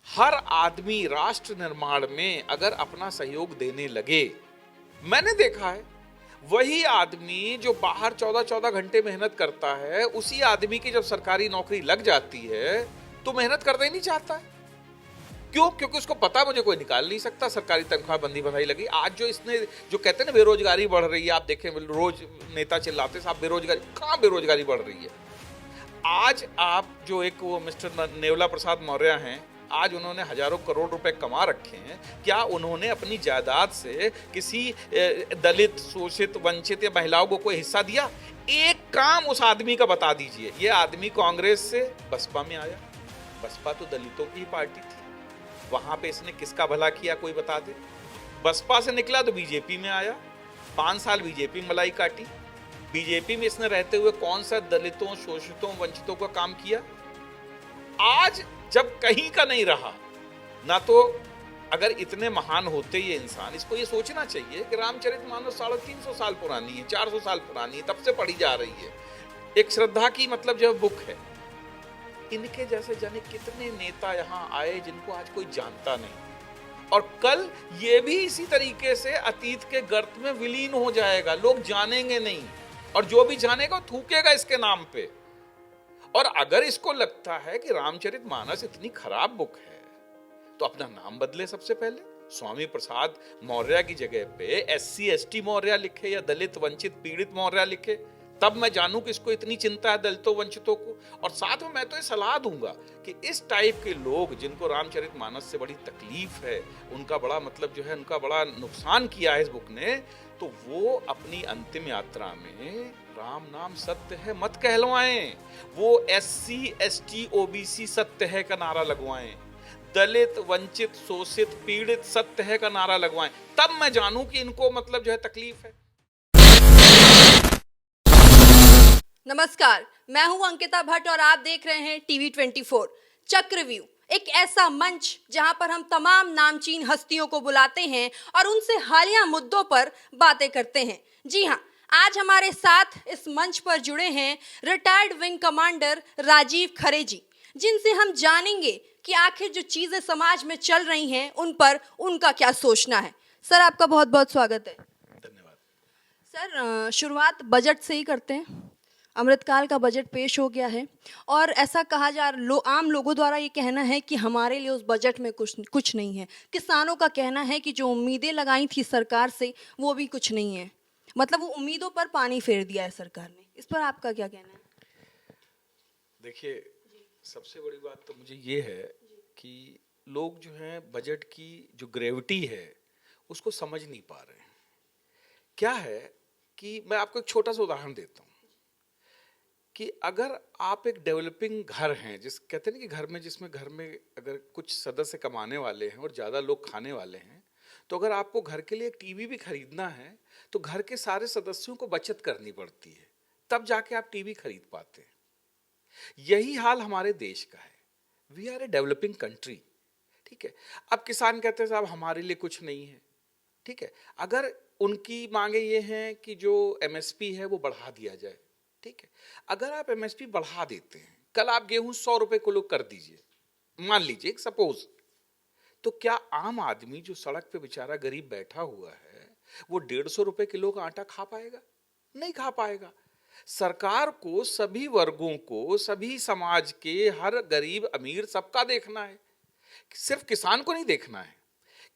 हर आदमी राष्ट्र निर्माण में अगर अपना सहयोग देने लगे, मैंने देखा है वही आदमी जो बाहर 14-14 घंटे मेहनत करता है, उसी आदमी की जब सरकारी नौकरी लग जाती है तो मेहनत करना ही नहीं चाहता है। क्यों? क्योंकि उसको पता मुझे कोई निकाल नहीं सकता, सरकारी तनख्वाह बंदी बंधाई लगी। आज जो इसने जो कहते हैं ना बेरोजगारी बढ़ रही है, आप देखें रोज नेता चिल्लाते साहब बेरोजगारी, कहां बेरोजगारी बढ़ रही है? आज आप जो एक वो मिस्टर नेवला प्रसाद मौर्य हैं, आज उन्होंने हजारों करोड़ रुपए कमा रखे हैं। क्या उन्होंने अपनी जायदाद से किसी दलित, शोषित, वंचित या महिलाओं को कोई हिस्सा दिया? एक काम उस आदमी का बता दीजिए। ये आदमी कांग्रेस से बसपा में आया, बसपा तो दलितों की ही पार्टी थी, वहां पे इसने किसका भला किया कोई बता दे? बसपा से निकला तो बीजेपी में आया, 5 साल बीजेपी मलाई काटी। बीजेपी में इसने रहते हुए कौन सा दलितों, शोषितों, वंचितों का काम किया? आज जब कहीं का नहीं रहा ना, तो अगर इतने महान होते ये इंसान, इसको ये सोचना चाहिए कि रामचरितमानस 350 साल पुरानी है, 400 साल पुरानी है, तब से पढ़ी जा रही है। एक श्रद्धा की मतलब जो बुक है। इनके जैसे जाने कितने नेता यहाँ आए जिनको आज कोई जानता नहीं, और कल ये भी इसी तरीके से अतीत के गर्त में विलीन हो जाएगा। लोग जानेंगे नहीं, और जो भी जानेगा थूकेगा इसके नाम पे। और अगर इसको लगता है कि रामचरितमानस इतनी खराब बुक है तो अपना नाम बदले। सबसे पहले स्वामी प्रसाद मौर्य की जगह पे SC ST मौर्य लिखे या दलित, वंचित, पीड़ित मौर्य लिखे, तब मैं जानूं कि इसको इतनी चिंता है दलितों, वंचितों को। और साथ में मैं तो ये सलाह दूंगा कि इस टाइप के लोग जिनको रामचरितमानस से बड़ी तकलीफ है, उनका बड़ा मतलब जो है, उनका बड़ा नुकसान किया है इस बुक ने, तो वो अपनी अंतिम यात्रा में राम नाम सत्य है मत कहलवाएं। वो SC ST OBC सत्य है का नारा लगवाएं, दलित, वंचित, शोषित, पीड़ित सत्य है का नारा लगवाएं, तब मैं जानूं कि इनको मतलब जो है तकलीफ है। नमस्कार, मैं हूं अंकिता भट्ट और आप देख रहे हैं TV24 चक्रव्यूह, एक ऐसा मंच जहां पर हम तमाम नामचीन हस्तियों को बुलाते हैं और उनसे हालिया मुद्दों पर बातें करते हैं। जी हां, आज हमारे साथ इस मंच पर जुड़े हैं रिटायर्ड विंग कमांडर राजीव खरे जी, जिनसे हम जानेंगे कि आखिर जो चीजें समाज में चल रही हैं उन पर उनका क्या सोचना है। सर, आपका बहुत बहुत स्वागत है। धन्यवाद। सर, शुरुआत बजट से ही करते हैं। अमृतकाल का बजट पेश हो गया है और ऐसा कहा जा आम लोगों द्वारा ये कहना है कि हमारे लिए उस बजट में कुछ नहीं है। किसानों का कहना है कि जो उम्मीदें लगाई थी सरकार से वो भी कुछ नहीं है, मतलब वो उम्मीदों पर पानी फेर दिया है सरकार ने। इस पर आपका क्या कहना है? देखिए, सबसे बड़ी बात तो मुझे ये है कि लोग जो हैं बजट की जो ग्रेविटी है उसको समझ नहीं पा रहे हैं। क्या है कि मैं आपको एक छोटा सा उदाहरण देता हूँ कि अगर आप एक डेवलपिंग घर हैं, जिस कहते हैं ना कि घर में अगर कुछ सदस्य कमाने वाले हैं और ज़्यादा लोग खाने वाले हैं, तो अगर आपको घर के लिए एक टीवी भी खरीदना है तो घर के सारे सदस्यों को बचत करनी पड़ती है, तब जाके आप टीवी खरीद पाते हैं। यही हाल हमारे देश का है। We are a developing country, ठीक है। अब किसान कहते हैं साहब हमारे लिए कुछ नहीं है, ठीक है। अगर उनकी मांगे ये हैं कि जो MSP है वो बढ़ा दिया जाए, ठीक है। अगर आप MSP बढ़ा देते हैं, कल आप गेहूं 100 रुपए किलो कर दीजिए, मान लीजिए सपोज, तो क्या आम आदमी जो सड़क पे बेचारा गरीब बैठा हुआ है वो 150 रुपए किलो का आटा खा पाएगा? नहीं खा पाएगा। सरकार को सभी वर्गों को, सभी समाज के हर गरीब अमीर सबका देखना है, सिर्फ किसान को नहीं देखना है।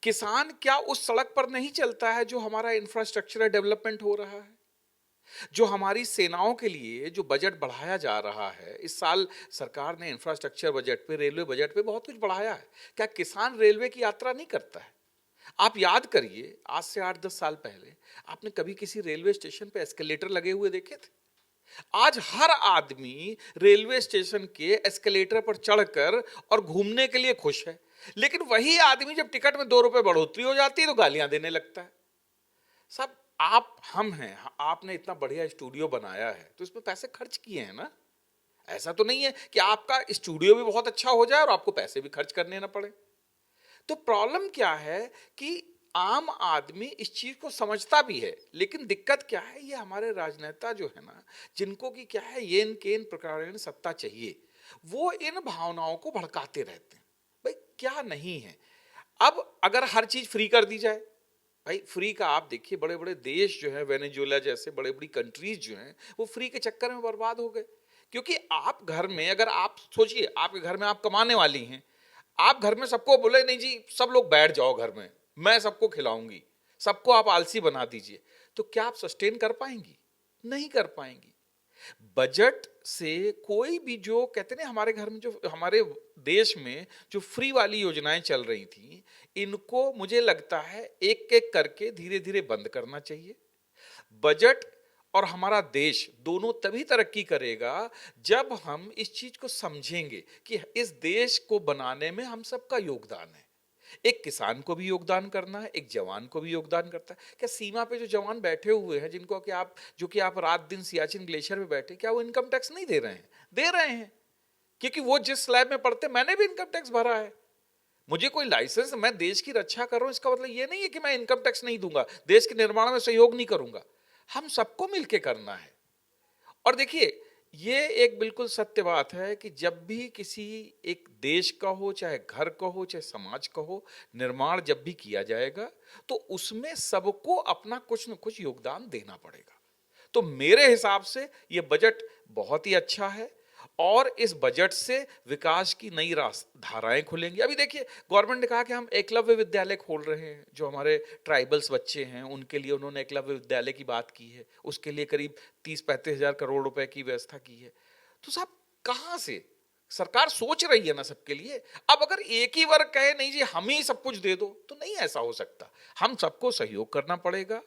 किसान क्या उस सड़क पर नहीं चलता है जो हमारा इंफ्रास्ट्रक्चर डेवलपमेंट हो रहा है, जो हमारी सेनाओं के लिए जो बजट बढ़ाया जा रहा है? इस साल सरकार ने इंफ्रास्ट्रक्चर बजट पे, रेलवे बजट पे बहुत कुछ बढ़ाया है। क्या किसान रेलवे की यात्रा नहीं करता है? आप याद करिए, आज से 8-10 साल पहले आपने कभी किसी रेलवे स्टेशन पे एस्केलेटर लगे हुए देखे थे? आज हर आदमी रेलवे स्टेशन के एस्केलेटर पर चढ़कर और घूमने के लिए खुश है, लेकिन वही आदमी जब टिकट में 2 रुपए बढ़ोतरी हो जाती है तो गालियां देने लगता है। सब आप हम हैं, आपने इतना बढ़िया स्टूडियो बनाया है तो इसमें पैसे खर्च किए हैं ना। ऐसा तो नहीं है कि आपका स्टूडियो भी बहुत अच्छा हो जाए और आपको पैसे भी खर्च करने ना पड़े। तो प्रॉब्लम क्या है कि आम आदमी इस चीज को समझता भी है, लेकिन दिक्कत क्या है, ये हमारे राजनेता जो है ना, जिनको कि क्या है येन केन प्रकार सत्ता चाहिए, वो इन भावनाओं को भड़काते रहते हैं। भाई क्या नहीं है। अब अगर हर चीज फ्री कर दी जाए, भाई फ्री का आप देखिए, बड़े बड़े देश जो है, वेनेजुएला जैसे बड़े बड़ी कंट्रीज जो हैं, वो फ्री के चक्कर में बर्बाद हो गए। क्योंकि आप घर में, अगर आप सोचिए, आपके घर में आप कमाने वाली हैं, आप घर में सबको बोले नहीं जी सब लोग बैठ जाओ घर में, मैं सबको खिलाऊंगी, सबको आप आलसी बना दीजिए, तो क्या आप सस्टेन कर पाएंगी? नहीं कर पाएंगी। बजट से कोई भी, जो कहते हैं हमारे घर में, जो हमारे देश में जो फ्री वाली योजनाएं चल रही थी, इनको मुझे लगता है एक एक करके धीरे धीरे बंद करना चाहिए। बजट और हमारा देश दोनों तभी तरक्की करेगा जब हम इस चीज को समझेंगे कि इस देश को बनाने में हम सबका योगदान है। एक किसान को भी योगदान करना है, एक जवान को भी योगदान करता है। क्या सीमा पे जो जवान बैठे हुए हैं, जिनको कि आप, जो कि आप रात दिन सियाचिन ग्लेशियर में बैठे, क्या वो इनकम टैक्स नहीं दे रहे हैं? दे रहे हैं, क्योंकि वो जिस स्लैब में पढ़ते, मैंने भी इनकम टैक्स भरा है। मुझे कोई लाइसेंस, मैं देश की रक्षा कर रहा हूं, इसका मतलब ये नहीं है कि मैं इनकम टैक्स नहीं दूंगा, देश के निर्माण में सहयोग नहीं करूंगा। हम सबको मिलकर करना है। और देखिए, ये एक बिल्कुल सत्य बात है कि जब भी किसी एक देश का हो, चाहे घर का हो, चाहे समाज का हो, निर्माण जब भी किया जाएगा, तो उसमें सबको अपना कुछ न कुछ योगदान देना पड़ेगा। तो मेरे हिसाब से ये बजट बहुत ही अच्छा है, और इस बजट से विकास की नई धाराएं खुलेंगी। अभी देखिए, गवर्नमेंट ने कहा कि हम एकलव्य विद्यालय खोल रहे हैं, जो हमारे ट्राइबल्स बच्चे हैं उनके लिए उन्होंने एकलव्य विद्यालय की बात की है, उसके लिए करीब 30-35 हजार करोड़ रुपए की व्यवस्था की है। तो साहब, कहां से सरकार सोच रही है ना सबके लिए। अब अगर एक ही वर्ग कहे नहीं जी हम ही सब कुछ दे दो, तो नहीं ऐसा हो सकता। हम सबको सहयोग करना पड़ेगा।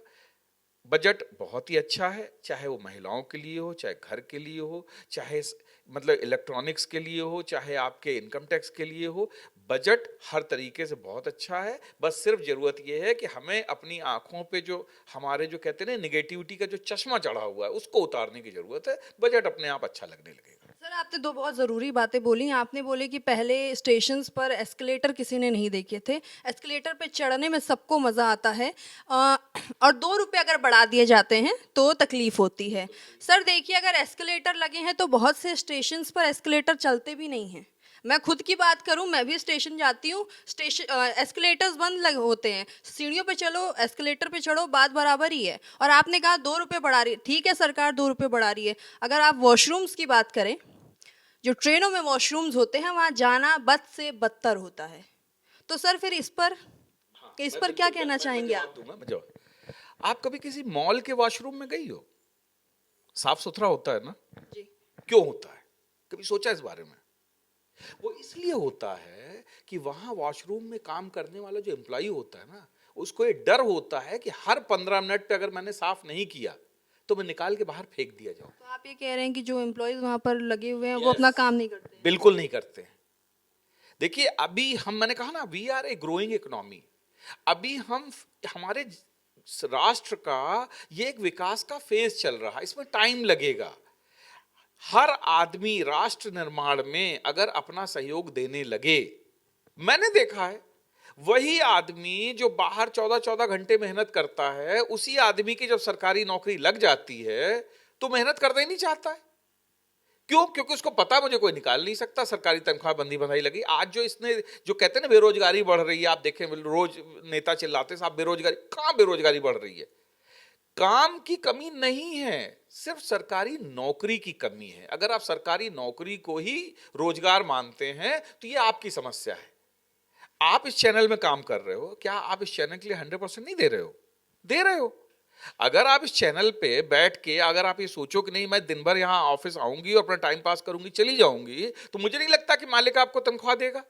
बजट बहुत ही अच्छा है, चाहे वो महिलाओं के लिए हो, चाहे घर के लिए हो, चाहे मतलब इलेक्ट्रॉनिक्स के लिए हो, चाहे आपके इनकम टैक्स के लिए हो। बजट हर तरीके से बहुत अच्छा है। बस सिर्फ जरूरत यह है कि हमें अपनी आंखों पे जो हमारे, जो कहते हैं निगेटिविटी का जो चश्मा चढ़ा हुआ है, उसको उतारने की जरूरत है। बजट अपने आप अच्छा लगने लगेगा। सर, आपने दो बहुत ज़रूरी बातें बोली। आपने बोले कि पहले स्टेशंस पर एस्केलेटर किसी ने नहीं देखे थे, एस्केलेटर पे चढ़ने में सबको मज़ा आता है, और 2 रुपये अगर बढ़ा दिए जाते हैं तो तकलीफ होती है। सर देखिए, अगर एस्केलेटर लगे हैं तो बहुत से स्टेशंस पर एस्केलेटर चलते भी नहीं हैं। मैं खुद की बात करूं, मैं भी स्टेशन जाती हूँ, स्टेशन एस्केलेटर्स बंद लगे होते हैं, सीढ़ियों पे चलो, एस्केलेटर पे चढ़ो, बात बराबर ही है। और आपने कहा 2 रुपये बढ़ा रही है, ठीक है, सरकार 2 रुपये बढ़ा रही है। अगर आप वॉशरूम्स की बात करें, जो ट्रेनों में वॉशरूम्स होते हैं, वहाँ जाना बद से बदतर होता है। तो सर फिर इस पर क्या कहना चाहेंगे आप? आप कभी किसी मॉल के वॉशरूम में गई हो? साफ सुथरा होता है ना? जी। क्यों होता है? कभी सोचा इस बारे में? वो इसलिए होता है कि वहां वॉशरूम में काम करने वाला जो एम्प्लॉय होता है ना, उसको ये डर होता है कि हर 15 मिनट पे अगर मैंने साफ नहीं किया तो मैं निकाल के बाहर फेंक दिया जाऊं। तो आप ये कह रहे हैं कि जो एम्प्लॉयज वहाँ पर लगे हुए हैं वो अपना काम नहीं करते हैं? बिल्कुल नहीं करते हैं। देखिए, अभी मैंने कहा ना, we are a growing economy. अभी हमारे राष्ट्र का ये एक विकास का फेज चल रहा है, इसमें टाइम लगेगा। हर आदमी राष्ट्र निर्माण में अगर अपना सहयोग देने लगे, मैंने देखा है, वही आदमी जो बाहर 14-14 घंटे मेहनत करता है, उसी आदमी की जब सरकारी नौकरी लग जाती है तो मेहनत करना ही नहीं चाहता है। क्यों? क्योंकि उसको पता मुझे कोई निकाल नहीं सकता, सरकारी तनख्वाह बंदी बंधाई लगी। आज जो इसने, जो कहते हैं ना बेरोजगारी बढ़ रही है, आप देखें रोज नेता चिल्लाते हैं साहब बेरोजगारी, कहां बेरोजगारी बढ़ रही है? काम की कमी नहीं है, सिर्फ सरकारी नौकरी की कमी है। अगर आप सरकारी नौकरी को ही रोजगार मानते हैं तो ये आपकी समस्या है। आप इस चैनल में काम कर रहे हो, क्या आप इस चैनल के लिए 100% नहीं दे रहे हो? दे रहे हो। अगर आप इस चैनल पे बैठ के अगर आप ये सोचो कि नहीं मैं दिन भर यहां ऑफिस आऊंगी और अपना टाइम पास करूंगी चली जाऊंगी, तो मुझे नहीं लगता कि मालिक आपको तनख्वाह देगा।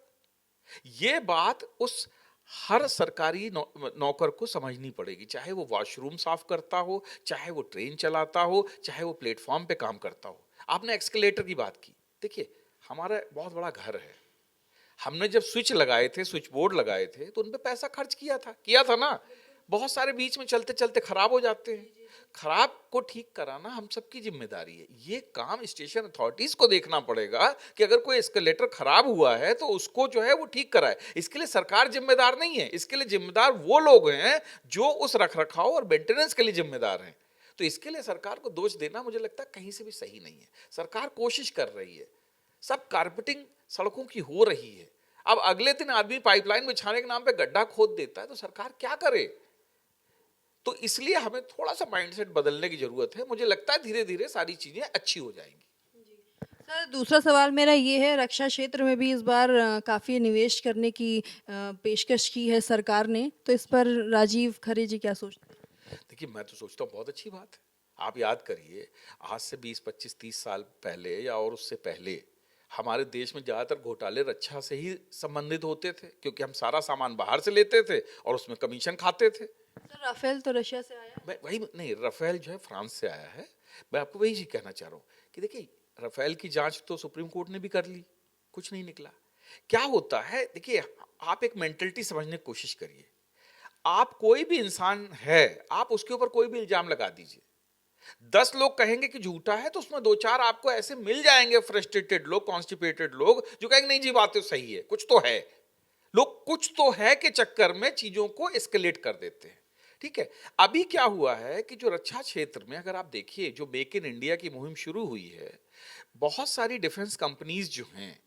ये बात उस हर सरकारी नौकर को समझनी पड़ेगी, चाहे वो वॉशरूम साफ करता हो, चाहे वो ट्रेन चलाता हो, चाहे वो प्लेटफॉर्म पे काम करता हो। आपने एक्सकेलेटर की बात की, देखिए हमारा बहुत बड़ा घर है, हमने जब स्विच लगाए थे, स्विच बोर्ड लगाए थे, तो उन पे पैसा खर्च किया था ना। बहुत सारे बीच में चलते चलते खराब हो जाते हैं, खराब को ठीक कराना हम सबकी जिम्मेदारी है। ये काम स्टेशन अथॉरिटीज को देखना पड़ेगा कि अगर कोई एस्केलेटर खराब हुआ है तो उसको जो है वो ठीक कराए। इसके लिए सरकार जिम्मेदार नहीं है, इसके लिए जिम्मेदार वो लोग हैं जो उस रखरखाव और मेंटेनेंस के लिए जिम्मेदार हैं। तो इसके लिए सरकार को दोष देना मुझे लगता है कहीं से भी सही नहीं है। सरकार कोशिश कर रही है, सब कारपेटिंग सड़कों की हो रही है। अब अगले दिन आदमी पाइपलाइन बिछाने के नाम पे गड्ढा खोद देता है, तो सरकार क्या करे? तो इसलिए हमें थोड़ा सा माइंडसेट बदलने की जरूरत है। मुझे लगता है धीरे धीरे सारी चीजें अच्छी हो जाएंगी। सर, दूसरा सवाल मेरा ये है, रक्षा क्षेत्र में भी इस बार काफ़ी निवेश करने की पेशकश की है सरकार ने, तो इस पर राजीव खरे जी क्या सोचते हैं? देखिए, मैं तो सोचता हूँ बहुत अच्छी बात है। आप याद करिए, आज से 20, 25, 30 साल पहले या और उससे पहले हमारे देश में ज़्यादातर घोटाले रक्षा से ही संबंधित होते थे, क्योंकि हम सारा सामान बाहर से लेते थे और उसमें कमीशन खाते थे। सर, राफेल तो रशिया से आया। मैं वही नहीं, राफेल जो है फ्रांस से आया है। मैं आपको वही चीज कहना चाह रहा हूँ कि देखिए, राफेल की जांच तो सुप्रीम कोर्ट ने भी कर ली, कुछ नहीं निकला। क्या होता है, देखिए, आप एक मेंटलिटी समझने की कोशिश करिए। आप कोई भी इंसान है, आप उसके ऊपर कोई भी इल्जाम लगा दीजिए, 10 लोग कहेंगे कि झूठा है, तो उसमें 2-4 आपको ऐसे मिल जाएंगे फ्रस्ट्रेटेड लोग, कॉन्स्टिपेटेड लोग, जो कहेंगे नहीं जी बात तो सही है, कुछ तो है। लोग कुछ तो है के चक्कर में चीजों को एस्केलेट कर देते हैं। ठीक है, अभी क्या हुआ है कि जो रक्षा क्षेत्र में अगर आप देखिए, जो मेक इन इंडिया की मुहिम शुरू हुई है, बहुत सारी डिफेंस कंपनीज जो हैं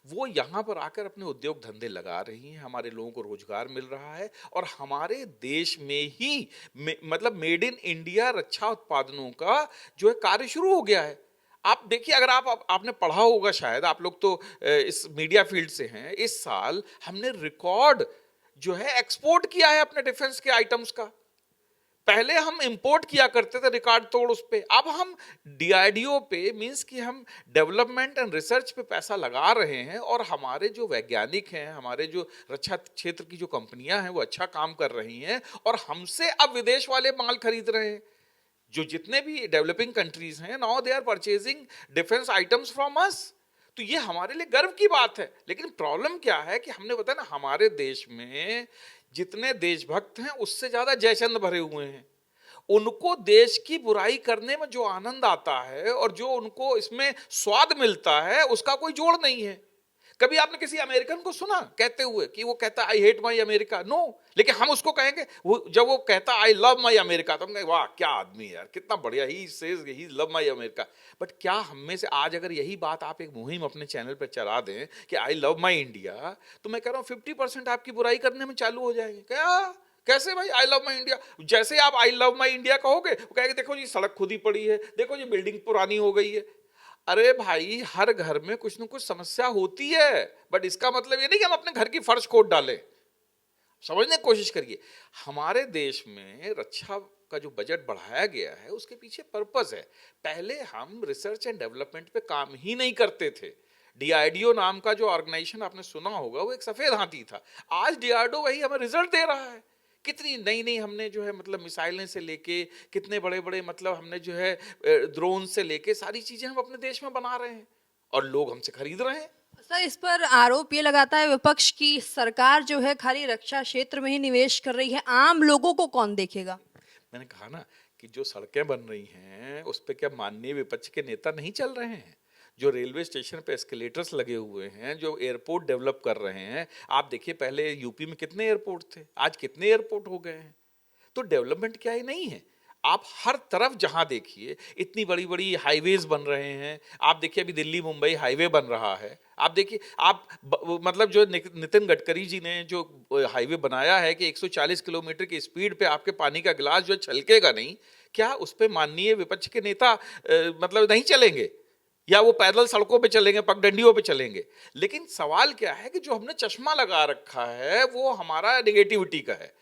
वो यहाँ पर आकर अपने उद्योग धंधे लगा रही हैं, हमारे लोगों को रोजगार मिल रहा है, और हमारे देश में ही मतलब मेड इन इंडिया रक्षा उत्पादनों का जो है कार्य शुरू हो गया है। आप देखिए, अगर आपने पढ़ा होगा, शायद आप लोग तो इस मीडिया फील्ड से हैं, इस साल हमने रिकॉर्ड जो है एक्सपोर्ट किया है अपने डिफेंस के आइटम्स का। पहले हम इंपोर्ट किया करते थे रिकॉर्ड तोड़ उस पे, अब हम डीआरडीओ पे, मींस कि हम डेवलपमेंट एंड रिसर्च पे पैसा लगा रहे हैं, और हमारे जो वैज्ञानिक हैं, हमारे जो रक्षा क्षेत्र की जो कंपनियां हैं वो अच्छा काम कर रही हैं, और हमसे अब विदेश वाले माल खरीद रहे हैं। जो जितने भी डेवलपिंग कंट्रीज हैं, now they are purchasing defence items from us. तो ये हमारे लिए गर्व की बात है। लेकिन प्रॉब्लम क्या है कि हमने बताया ना, हमारे देश में जितने देशभक्त हैं उससे ज्यादा जयचंद भरे हुए हैं। उनको देश की बुराई करने में जो आनंद आता है और जो उनको इसमें स्वाद मिलता है, उसका कोई जोड़ नहीं है। कभी आपने किसी अमेरिकन को सुना कहते हुए कि वो कहता I hate my America? No. लेकिन हम उसको कहेंगे, वो जब वो कहता आई लव माई अमेरिका, तो हम कहेंगे वाह क्या आदमी है यार, कितना बढ़िया, he says he love my America. But क्या हम में से आज अगर यही बात आप एक मुहिम अपने चैनल पर चला दें कि आई लव माई इंडिया, तो मैं कह रहा हूँ 50% आपकी बुराई करने में चालू हो जाएंगे। क्या, कैसे भाई आई लव माई इंडिया? जैसे आप आई लव माई इंडिया कहोगे, वो कहेंगे देखो जी सड़क खुद ही पड़ी है, देखो जी बिल्डिंग पुरानी हो गई है। अरे भाई, हर घर में कुछ न कुछ समस्या होती है, बट इसका मतलब ये नहीं कि हम अपने घर की फर्श खोद डालें। समझने की कोशिश करिए, हमारे देश में रक्षा का जो बजट बढ़ाया गया है उसके पीछे पर्पस है। पहले हम रिसर्च एंड डेवलपमेंट पे काम ही नहीं करते थे। डीआरडीओ नाम का जो ऑर्गेनाइजेशन आपने सुना होगा, वो एक सफेद हाथी था। आज डीआरडीओ वही हमें रिजल्ट दे रहा है। कितनी नई नई हमने जो है मतलब मिसाइलें से लेके कितने बड़े बड़े मतलब हमने जो है ड्रोन से लेके सारी चीजें हम अपने देश में बना रहे हैं, और लोग हमसे खरीद रहे हैं। सर, इस पर आरोप ये लगाता है विपक्ष की सरकार जो है खाली रक्षा क्षेत्र में ही निवेश कर रही है, आम लोगों को कौन देखेगा? मैंने कहा ना कि जो सड़कें बन रही हैं उस पे क्या माननीय विपक्ष के नेता नहीं चल रहे हैं? जो रेलवे स्टेशन पे एस्केलेटर्स लगे हुए हैं, जो एयरपोर्ट डेवलप कर रहे हैं, आप देखिए पहले यूपी में कितने एयरपोर्ट थे, आज कितने एयरपोर्ट हो गए हैं। तो डेवलपमेंट क्या ही नहीं है? आप हर तरफ जहां देखिए इतनी बड़ी बड़ी हाईवेज बन रहे हैं। आप देखिए अभी दिल्ली मुंबई हाईवे बन रहा है। आप देखिए, आप मतलब जो नितिन गडकरी जी ने जो हाईवे बनाया है कि 140 किलोमीटर की स्पीड पे आपके पानी का गिलास जो छलकेगा नहीं, क्या उस पे माननीय विपक्ष के नेता मतलब नहीं चलेंगे, या वो पैदल सड़कों पे चलेंगे, पगडंडियों पे चलेंगे? लेकिन सवाल क्या है कि जो हमने चश्मा लगा रखा है वो हमारा नेगेटिविटी का है।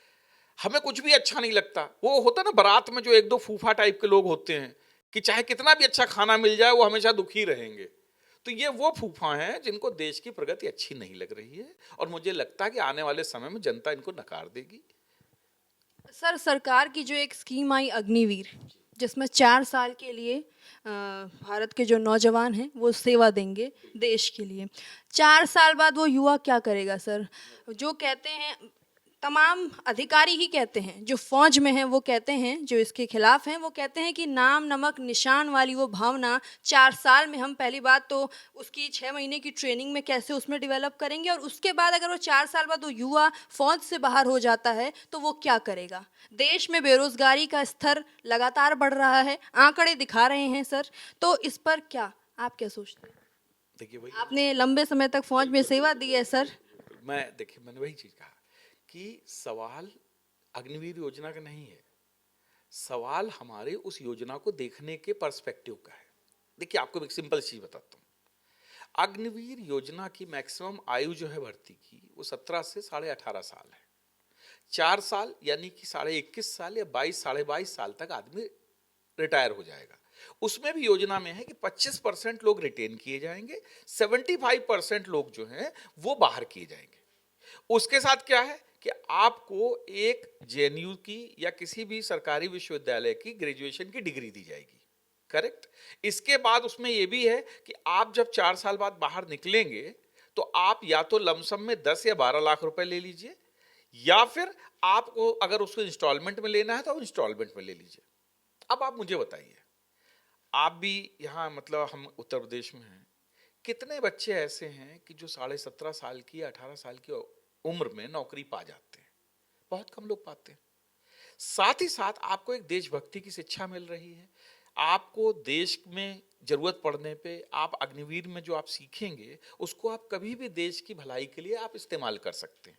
हमें कुछ भी अच्छा नहीं लगता। वो होता ना बारात में जो एक दो फूफा टाइप के लोग होते हैं कि चाहे कितना भी अच्छा खाना मिल जाए वो हमेशा दुखी रहेंगे। तो ये वो फूफा हैं जिनको देश की प्रगति अच्छी नहीं लग रही है, और मुझे लगता है कि आने वाले समय में जनता इनको नकार देगी। सर, सरकार की जो एक स्कीम आई अग्निवीर, जिसमें 4 साल के लिए भारत के जो नौजवान हैं वो सेवा देंगे देश के लिए। 4 साल बाद वो युवा क्या करेगा सर? जो कहते हैं, तमाम अधिकारी ही कहते हैं, जो फौज में हैं वो कहते हैं, जो इसके खिलाफ हैं वो कहते हैं कि नाम नमक निशान वाली वो भावना 4 साल में हम पहली बात तो उसकी 6 महीने की ट्रेनिंग में कैसे उसमें डेवलप करेंगे, और उसके बाद अगर वो 4 साल बाद वो युवा फौज से बाहर हो जाता है तो वो क्या करेगा? देश में बेरोजगारी का स्तर लगातार बढ़ रहा है, आंकड़े दिखा रहे हैं सर। तो इस पर क्या आप क्या सोचते हैं? देखिए भाई, आपने लंबे समय तक फौज में सेवा दी है सर। देखिए मैंने वही चीज कहा कि सवाल अग्निवीर योजना का नहीं है, सवाल हमारे उस योजना को देखने के पर्सपेक्टिव का है। देखिए आपको एक सिंपल चीज बताता हूँ, अग्निवीर योजना की मैक्सिमम आयु जो है भर्ती की वो 17 से 18.5 साल है। 4 साल यानी कि 21.5 साल या 22 साल तक आदमी रिटायर हो जाएगा। उसमें भी योजना में है कि 25% लोग रिटेन किए जाएंगे, 75% लोग जो हैं वो बाहर किए जाएंगे। उसके साथ क्या है कि आपको एक जेएनयू की या किसी भी सरकारी विश्वविद्यालय की ग्रेजुएशन की डिग्री दी जाएगी, करेक्ट। इसके बाद उसमें यह भी है कि आप जब 4 साल बाद बाहर निकलेंगे तो आप या तो लमसम में 10 या 12 लाख रुपए ले लीजिए, या फिर आपको अगर उसको इंस्टॉलमेंट में लेना है तो इंस्टॉलमेंट में ले लीजिए। अब आप मुझे बताइए, आप भी यहाँ मतलब हम उत्तर प्रदेश में हैं, कितने बच्चे ऐसे हैं कि जो 17.5 साल की या 18 साल की उम्र में नौकरी पा जाते हैं? बहुत कम लोग पाते हैं। साथ ही साथ आपको एक देशभक्ति की शिक्षा मिल रही है। आपको देश में जरूरत पड़ने पे आप अग्निवीर में जो आप सीखेंगे उसको आप कभी भी देश की भलाई के लिए आप इस्तेमाल कर सकते हैं।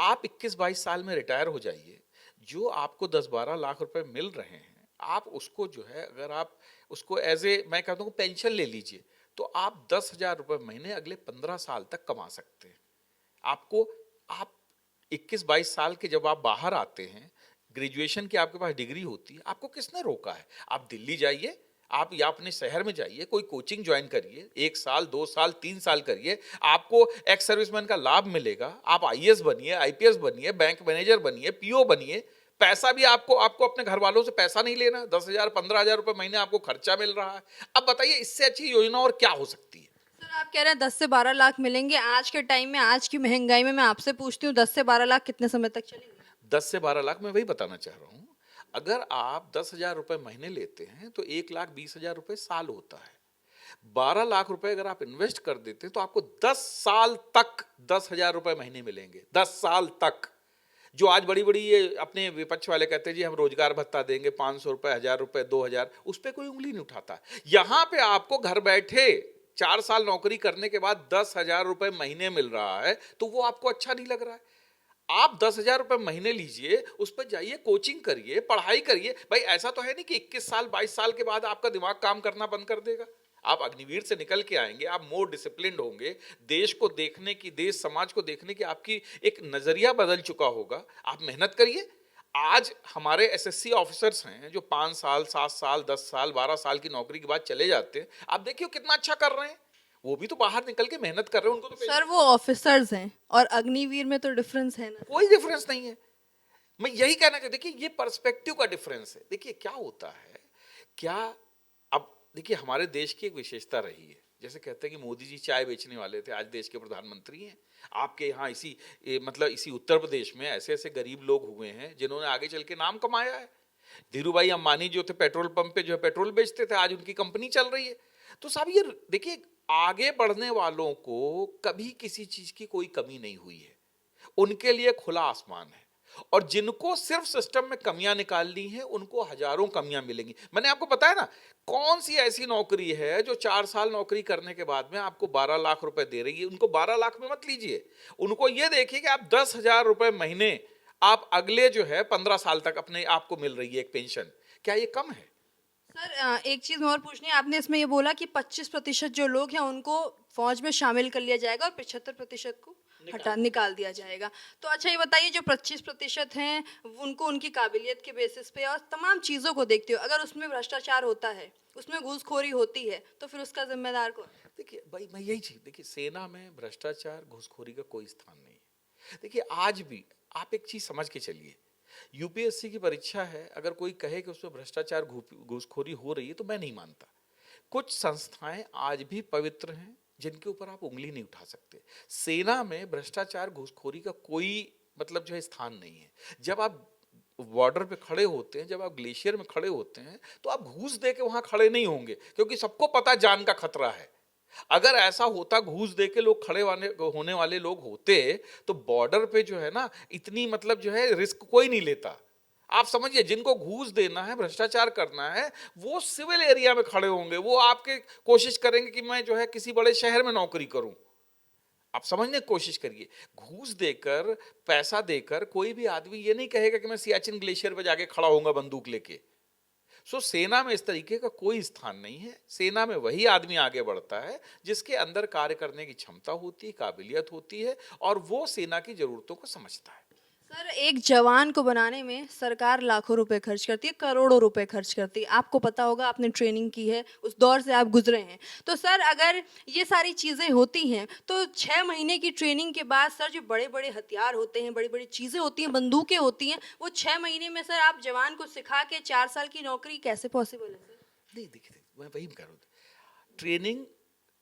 आप 21-22 साल में रिटायर हो जाइए, जो आपको 10-12 लाख रुपए मिल रहे हैं आप उसको जो है अगर आप उसको एज ए मैं कहता हूँ पेंशन ले लीजिए तो आप 10,000 रुपए महीने अगले 15 साल तक कमा सकते हैं। आपको आप 21-22 साल के जब आप बाहर आते हैं, ग्रेजुएशन की आपके पास डिग्री होती है, आपको किसने रोका है? आप दिल्ली जाइए, आप या अपने शहर में जाइए, कोई कोचिंग ज्वाइन करिए, 1 साल 2 साल 3 साल करिए, आपको एक्स सर्विसमैन का लाभ मिलेगा। आप आईएएस बनिए, आईपीएस बनिए, बैंक मैनेजर बनिए, पीओ बनिए। पैसा भी आपको अपने घर वालों से पैसा नहीं लेना, 10,000 15,000 रुपए महीने आपको खर्चा मिल रहा है। अब बताइए इससे अच्छी योजना और क्या हो सकती है? सर आप कह रहे हैं 10 से 12 लाख मिलेंगे आज के टाइम में, आज की महंगाई में। मैं आपसे पूछती हूँ 10 से 12 लाख कितने समय तक चलेंगे? 10 से 12 लाख मैं वही बताना चाह रहा हूँ। अगर आप 10,000 रुपए महीने लेते हैं तो 1,20,000 रुपए साल होता है। 12 लाख रुपए अगर आप इन्वेस्ट कर देते हैं तो आपको 10 साल तक 10,000 रुपए महीने मिलेंगे। 10 साल तक। जो आज बड़ी बड़ी ये अपने विपक्ष वाले कहते हैं जी हम रोजगार भत्ता देंगे 500 रुपए, 1,000 रुपए, 2,000, उस पर कोई उंगली नहीं उठाता। यहां पे आपको घर बैठे 4 साल नौकरी करने के बाद 10,000 रुपए महीने मिल रहा है, तो वो आपको अच्छा नहीं लग रहा है? आप 10,000 रुपए महीने लीजिए, उस पर जाइए, कोचिंग करिए, पढ़ाई करिए। भाई ऐसा तो है नहीं कि 21 साल 22 साल के बाद आपका दिमाग काम करना बंद कर देगा। आप अग्निवीर से निकल के आएंगे, आप मोर डिसिप्लिन्ड होंगे, देश को देखने की, देश समाज को देखने की आपकी एक नजरिया बदल चुका होगा। आप मेहनत करिए। आज हमारे एसएससी ऑफिसर्स हैं जो 5 साल 7 साल 10 साल 12 साल की नौकरी के बाद चले जाते हैं। आप देखिए कितना अच्छा कर रहे हैं, वो भी तो बाहर निकल के मेहनत कर रहे हैं। उनको तो सर वो ऑफिसर्स हैं और अग्निवीर में तो डिफरेंस है ना? कोई डिफरेंस नहीं है। मैं यही कहना चाहता, देखिए ये पर्सपेक्टिव का डिफरेंस है। देखिए क्या होता है, क्या अब देखिए हमारे देश की एक विशेषता रही है, जैसे कहते हैं कि मोदी जी चाय बेचने वाले थे, आज देश के प्रधानमंत्री हैं। आपके यहाँ मतलब इसी उत्तर प्रदेश में ऐसे ऐसे गरीब लोग हुए हैं जिन्होंने आगे चल के नाम कमाया है। धीरू भाई अंबानी जो थे पेट्रोल पंप पे जो है पेट्रोल बेचते थे, आज उनकी कंपनी चल रही है। तो साहब ये देखिए आगे बढ़ने वालों को कभी किसी चीज की कोई कमी नहीं हुई है, उनके लिए खुला आसमान है। और जिनको सिर्फ सिस्टम में कमियां निकालनी है उनको हजारों कमियां मिलेंगी। मैंने आपको बताया ना, कौन सी ऐसी नौकरी है जो 4 साल नौकरी करने के बाद में आपको 12 लाख रुपए दे रही है? उनको 12 लाख में मत लीजिए, उनको ये देखिए कि आप 10,000 रुपए महीने आप अगले जो है 15 साल तक अपने आप को मिल रही है एक पेंशन। क्या ये कम है? सर एक चीज और पूछनी है, आपने इसमें ये बोला कि 25% जो लोग हैं उनको फौज में शामिल कर लिया जाएगा और 75% को निकाल दिया जाएगा। तो अच्छा ये बताइए जो 25% हैं उनको उनकी काबिलियत के बेसिस पे और तमाम चीज़ों को देखते हो, अगर उसमें भ्रष्टाचार होता है, उसमें घूसखोरी होती है, तो फिर उसका जिम्मेदार कौन? देखिए भाई मैं यही चीज, देखिए सेना में भ्रष्टाचार घूसखोरी का कोई स्थान नहीं है। देखिए आज भी आप एक चीज समझ के चलिए, यूपीएससी की परीक्षा है, अगर कोई कहे कि उसमें भ्रष्टाचार घूसखोरी हो रही है तो मैं नहीं मानता। कुछ संस्थाएं आज भी पवित्र हैं जिनके ऊपर आप उंगली नहीं उठा सकते। सेना में भ्रष्टाचार घूसखोरी का कोई मतलब जो है स्थान नहीं है। जब आप बॉर्डर पे खड़े होते हैं, जब आप ग्लेशियर में खड़े होते हैं तो आप घूस दे के वहां खड़े नहीं होंगे, क्योंकि सबको पता जान का खतरा है। अगर ऐसा होता, घूस दे के लोग खड़े होने वाले लोग होते तो बॉर्डर पे जो है ना इतनी मतलब जो है रिस्क कोई नहीं लेता। आप समझिए जिनको घूस देना है, भ्रष्टाचार करना है, वो सिविल एरिया में खड़े होंगे, वो आपके कोशिश करेंगे कि मैं जो है किसी बड़े शहर में नौकरी करूं। आप समझने की कोशिश करिए, घूस देकर, पैसा देकर कोई भी आदमी ये नहीं कहेगा कि मैं सियाचिन ग्लेशियर पे जाके खड़ा होऊंगा बंदूक लेके। सेना में इस तरीके का कोई स्थान नहीं है। सेना में वही आदमी आगे बढ़ता है जिसके अंदर कार्य करने की क्षमता होती है, काबिलियत होती है, और वो सेना की जरूरतों को समझता है। सर, एक जवान को बनाने में सरकार लाखों रुपए खर्च करती है, करोड़ों रुपए खर्च करती है। आपको पता होगा, आपने ट्रेनिंग की है, उस दौर से आप गुजरे हैं। तो सर, अगर ये सारी चीज़ें होती हैं तो 6 महीने की ट्रेनिंग के बाद सर, जो बड़े बड़े हथियार होते हैं, बड़ी बड़ी चीज़ें होती हैं, बंदूकें होती हैं, वो 6 महीने में सर आप जवान को सिखा के 4 साल की नौकरी कैसे पॉसिबल है सर? नहीं देखिए, मैं वही कह रहा हूँ, ट्रेनिंग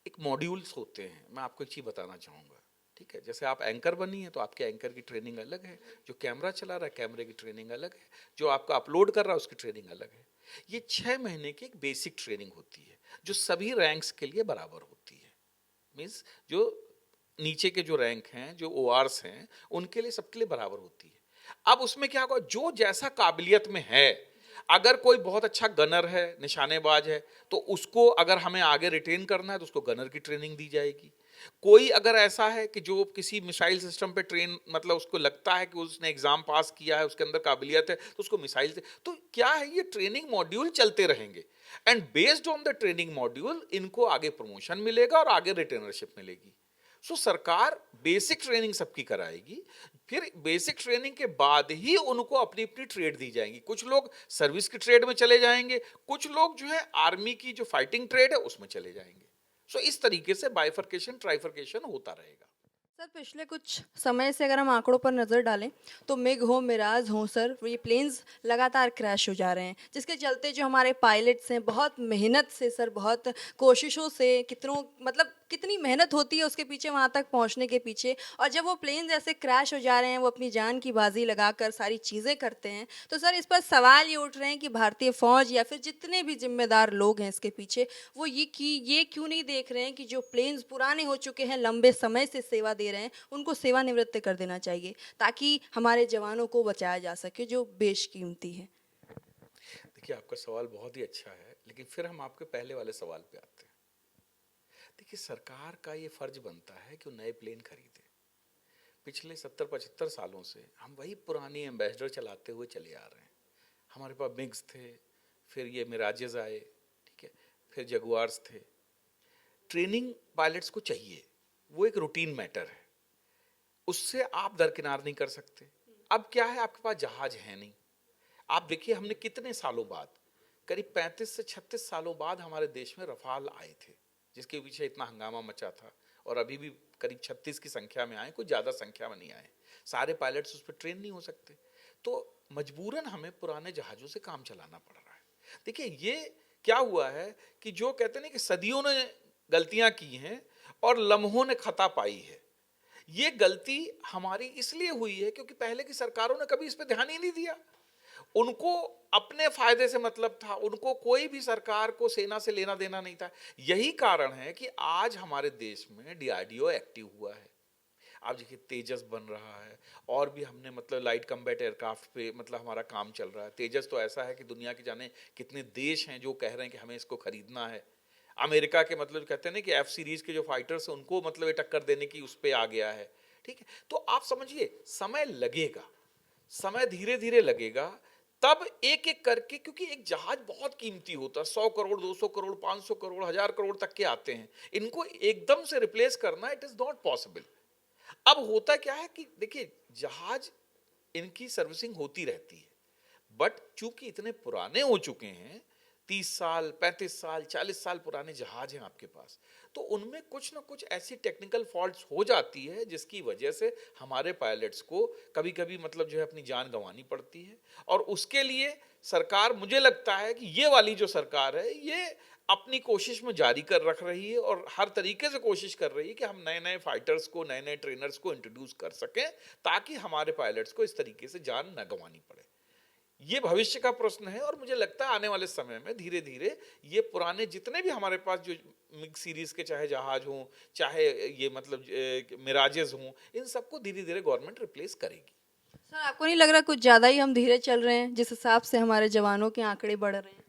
एक मॉड्यूल्स होते हैं। मैं आपको एक चीज़ बताना चाहूँगा, ठीक है? जैसे आप एंकर बनी है तो आपके एंकर की ट्रेनिंग अलग है, जो कैमरा चला रहा है कैमरे की ट्रेनिंग अलग है, जो आपका अपलोड कर रहा है उसकी ट्रेनिंग अलग है। ये 6 महीने की एक बेसिक ट्रेनिंग होती है जो सभी रैंक्स के लिए बराबर होती है। मीन्स जो नीचे के जो रैंक हैं, जो ओआरस हैं, उनके लिए सबके लिए बराबर होती है। अब उसमें क्या होगा, जो जैसा काबिलियत में है, अगर कोई बहुत अच्छा गनर है, निशानेबाज है, तो उसको अगर हमें आगे रिटेन करना है तो उसको गनर की ट्रेनिंग दी जाएगी। कोई अगर ऐसा है कि जो किसी मिसाइल सिस्टम पे ट्रेन, मतलब उसको लगता है कि उसने एग्जाम पास किया है, उसके अंदर काबिलियत है, तो उसको मिसाइल से, तो क्या है, ये ट्रेनिंग मॉड्यूल चलते रहेंगे and based on the training module इनको आगे प्रमोशन मिलेगा और आगे रिटेनरशिप मिलेगी। सरकार बेसिक ट्रेनिंग सबकी कराएगी, फिर बेसिक ट्रेनिंग के बाद ही उनको अपनी अपनी ट्रेड दी जाएंगी। कुछ लोग सर्विस की ट्रेड में चले जाएंगे, कुछ लोग जो है आर्मी की जो फाइटिंग ट्रेड है उसमें चले जाएंगे। इस तरीके से बाइफर्केशन ट्राइफर्केशन होता रहेगा। सर, पिछले कुछ समय से अगर हम आंकड़ों पर नज़र डालें तो मिग हो, मिराज हो सर, ये प्लेन्स लगातार क्रैश हो जा रहे हैं, जिसके चलते जो हमारे पायलट्स हैं बहुत मेहनत से सर, बहुत कोशिशों से, कितनों मतलब कितनी मेहनत होती है उसके पीछे, वहाँ तक पहुँचने के पीछे, और जब वो प्लेन्स ऐसे क्रैश हो जा रहे हैं, वो अपनी जान की बाजी लगाकर सारी चीज़ें करते हैं, तो सर इस पर सवाल ये उठ रहे हैं कि भारतीय फ़ौज या फिर जितने भी जिम्मेदार लोग हैं इसके पीछे, वो ये क्यों नहीं देख रहे हैं कि जो प्लेन्स पुराने हो चुके हैं, लंबे समय से सेवा दे रहे हैं, उनको सेवानिवृत्त कर देना चाहिए ताकि हमारे जवानों को बचाया जा सके जो बेशकीमती है। देखिए, आपका सवाल बहुत ही अच्छा है, लेकिन फिर हम आपके पहले वाले सवाल पे आते हैं। देखिए, सरकार का ये फर्ज बनता है कि वो नए प्लेन खरीदे। पिछले 70-75 सालों से हम वही पुरानी एम्बेसडर चलाते हुए चले आ रहे हैं। हमारे पास मिग्स थे, फिर ये मिराजेस आए, ठीक है, फिर जगुआर्स थे। ट्रेनिंग पायलट्स को चाहिए, वो एक रूटीन मैटर है, उससे आप दरकिनार नहीं कर सकते। अब क्या है, आपके पास जहाज है नहीं। आप देखिए, हमने कितने सालों बाद, करीब 35 से 36 सालों बाद हमारे देश में रफाल आए थे, जिसके पीछे इतना हंगामा मचा था, और अभी भी करीब 36 की संख्या में आए, कुछ ज़्यादा संख्या में नहीं आए। सारे पायलट्स उस पर ट्रेन नहीं हो सकते, तो मजबूरन हमें पुराने जहाज़ों से काम चलाना पड़ रहा है। देखिए, ये क्या हुआ है कि जो कहते हैं कि सदियों ने गलतियां की हैं और लम्हों ने खता पाई है, ये गलती हमारी इसलिए हुई है क्योंकि पहले की सरकारों ने कभी इस पर ध्यान ही नहीं दिया। उनको अपने फायदे से मतलब था, उनको कोई भी सरकार को सेना से लेना देना नहीं था। यही कारण है कि आज हमारे देश में डीआरडीओ एक्टिव हुआ है। आप देखिए, तेजस बन रहा है, और भी हमने मतलब लाइट कम्बैट एयरक्राफ्ट पे मतलब हमारा काम चल रहा है। तेजस तो ऐसा है कि दुनिया के जाने कितने देश हैं जो कह रहे हैं कि हमें इसको खरीदना है। अमेरिका के मतलब कहते हैं ना कि एफ सीरीज के जो फाइटर्स हैं उनको मतलब ये टक्कर देने की उस पर आ गया है, ठीक है। तो आप समझिए, समय लगेगा, समय धीरे धीरे लगेगा, तब एक एक करके, क्योंकि एक जहाज बहुत कीमती होता है, 100 करोड़ 200 करोड़ 500 करोड़ 1000 करोड़ तक के आते हैं, इनको एकदम से रिप्लेस करना इट इज नॉट पॉसिबल। अब होता क्या है कि देखिए, जहाज इनकी सर्विसिंग होती रहती है, बट चूंकि इतने पुराने हो चुके हैं, 30 साल 35 साल 40 साल पुराने जहाज हैं आपके पास, तो उनमें कुछ ना कुछ ऐसी टेक्निकल फॉल्ट्स हो जाती है जिसकी वजह से हमारे पायलट्स को कभी कभी मतलब जो है अपनी जान गंवानी पड़ती है। और उसके लिए सरकार, मुझे लगता है कि ये वाली जो सरकार है, ये अपनी कोशिश में जारी कर रख रही है और हर तरीके से कोशिश कर रही है कि हम नए नए फाइटर्स को, नए नए ट्रेनर्स को इंट्रोड्यूस कर सकें, ताकि हमारे पायलट्स को इस तरीके से जान न गंवानी पड़े। ये भविष्य का प्रश्न है, और मुझे लगता है आने वाले समय में धीरे धीरे ये पुराने जितने भी हमारे पास जो मिग सीरीज के चाहे जहाज हों, चाहे ये मतलब मिराजेस हों, इन सबको धीरे धीरे गवर्नमेंट रिप्लेस करेगी। सर, आपको नहीं लग रहा कुछ ज़्यादा ही हम धीरे चल रहे हैं जिस हिसाब से हमारे जवानों के आंकड़े बढ़ रहे हैं?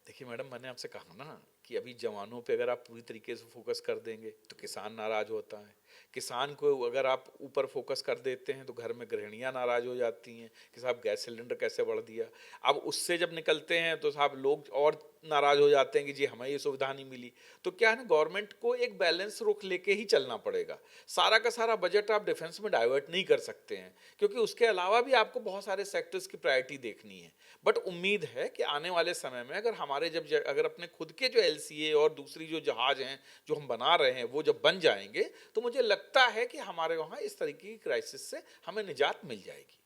देखिए मैडम, मैंने आपसे कहा ना कि अभी जवानों पे अगर आप पूरी तरीके से फोकस कर देंगे तो किसान नाराज होता है, किसान को अगर आप ऊपर फोकस कर देते हैं तो घर में गृहिणियां नाराज हो जाती हैं कि साहब गैस सिलेंडर कैसे बढ़ दिया। अब उससे जब निकलते हैं तो साहब लोग और नाराज हो जाते हैं कि जी हमें ये सुविधा नहीं मिली। तो क्या है ना, गवर्नमेंट को एक बैलेंस रुख लेके ही चलना पड़ेगा। सारा का सारा बजट आप डिफेंस में डाइवर्ट नहीं कर सकते हैं, क्योंकि उसके अलावा भी आपको बहुत सारे सेक्टर्स की प्रायोरिटी देखनी है। बट उम्मीद है कि आने वाले समय में अगर हमारे अगर अपने खुद के जो LCA और दूसरी जो जहाज हैं जो हम बना रहे हैं वो जब बन जाएंगे, तो मुझे लगता है कि हमारे वहाँ इस तरीके की क्राइसिस से हमें निजात मिल जाएगी।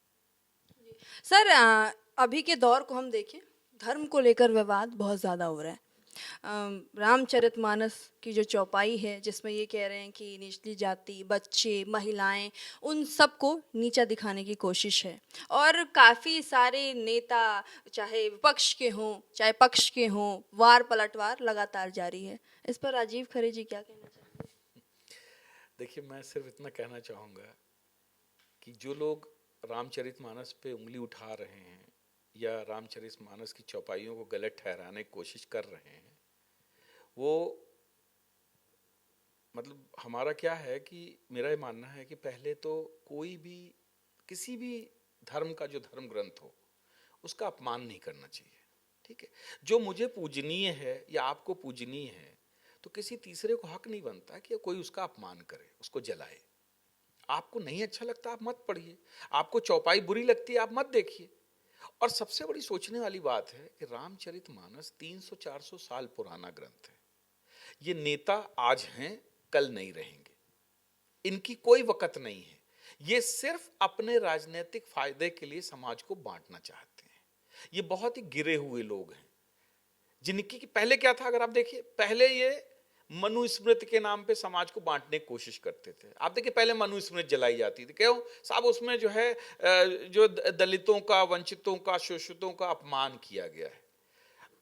सर अभी के दौर को हम देखें, धर्म को लेकर विवाद बहुत ज़्यादा हो रहा है। रामचरितमानस की जो चौपाई है जिसमें ये कह रहे हैं कि निचली जाति, बच्चे, महिलाएं, उन सबको नीचा दिखाने की कोशिश है। और काफ़ी सारे नेता, चाहे विपक्ष के हों चाहे पक्ष के हों, वार पलटवार लगातार जारी है। इस पर राजीव खरे जी क्या कहना चाहेंगे? देखिए, मैं सिर्फ इतना कहना चाहूँगा कि जो लोग रामचरितमानस पे उंगली उठा रहे हैं या रामचरितमानस की चौपाइयों को गलत ठहराने की कोशिश कर रहे हैं, वो मतलब हमारा क्या है कि मेरा ये मानना है कि पहले तो कोई भी किसी भी धर्म का जो धर्म ग्रंथ हो उसका अपमान नहीं करना चाहिए। ठीक है, जो मुझे पूजनीय है या आपको पूजनीय है, तो किसी तीसरे को हक नहीं बनता कि कोई उसका अपमान करे, उसको जलाए। आपको नहीं अच्छा लगता आप मत पढ़िए, आपको चौपाई बुरी लगती है आप मत देखिए। और सबसे बड़ी सोचने वाली बात है कि रामचरितमानस 300-400 साल पुराना ग्रंथ है। ये नेता आज हैं, कल नहीं रहेंगे, इनकी कोई वक़्त नहीं है। ये सिर्फ अपने राजनीतिक फायदे के लिए समाज को बांटना चाहते हैं। ये बहुत ही गिरे हुए लोग हैं जिनकी पहले क्या था, अगर आप देखिए, पहले ये मनुस्मृति के नाम पे समाज को बांटने की कोशिश करते थे। आप देखिए, पहले मनुस्मृति जलाई जाती थी, क्यों साहब? उसमें जो है जो दलितों का, वंचितों का, शोषितों का अपमान किया गया है।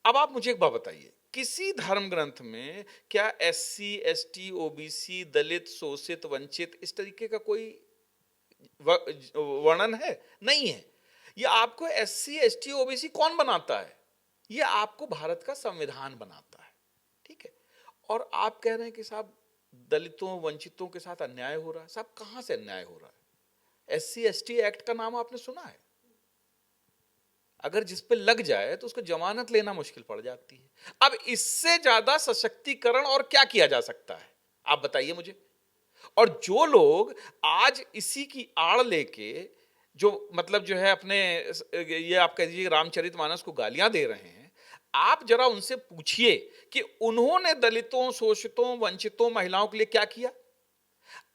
अब आप मुझे एक बात बताइए, किसी धर्म ग्रंथ में क्या SC ST OBC, दलित, शोषित, वंचित, इस तरीके का कोई वर्णन है? नहीं है। ये आपको SC ST OBC कौन बनाता है? ये आपको भारत का संविधान बनाता है। ठीक है, और आप कह रहे हैं कि साहब दलितों, वंचितों के साथ अन्याय हो रहा है। साहब कहां से अन्याय हो रहा है? SC ST एक्ट का नाम आपने सुना है? अगर जिस पे लग जाए तो उसको जमानत लेना मुश्किल पड़ जाती है। अब इससे ज्यादा सशक्तिकरण और क्या किया जा सकता है, आप बताइए मुझे। और जो लोग आज इसी की आड़ लेके जो मतलब जो है अपने ये आप कह दीजिए रामचरितमानस को गालियां दे रहे हैं, आप जरा उनसे पूछिए कि उन्होंने दलितों, शोषितों, वंचितों, महिलाओं के लिए क्या किया।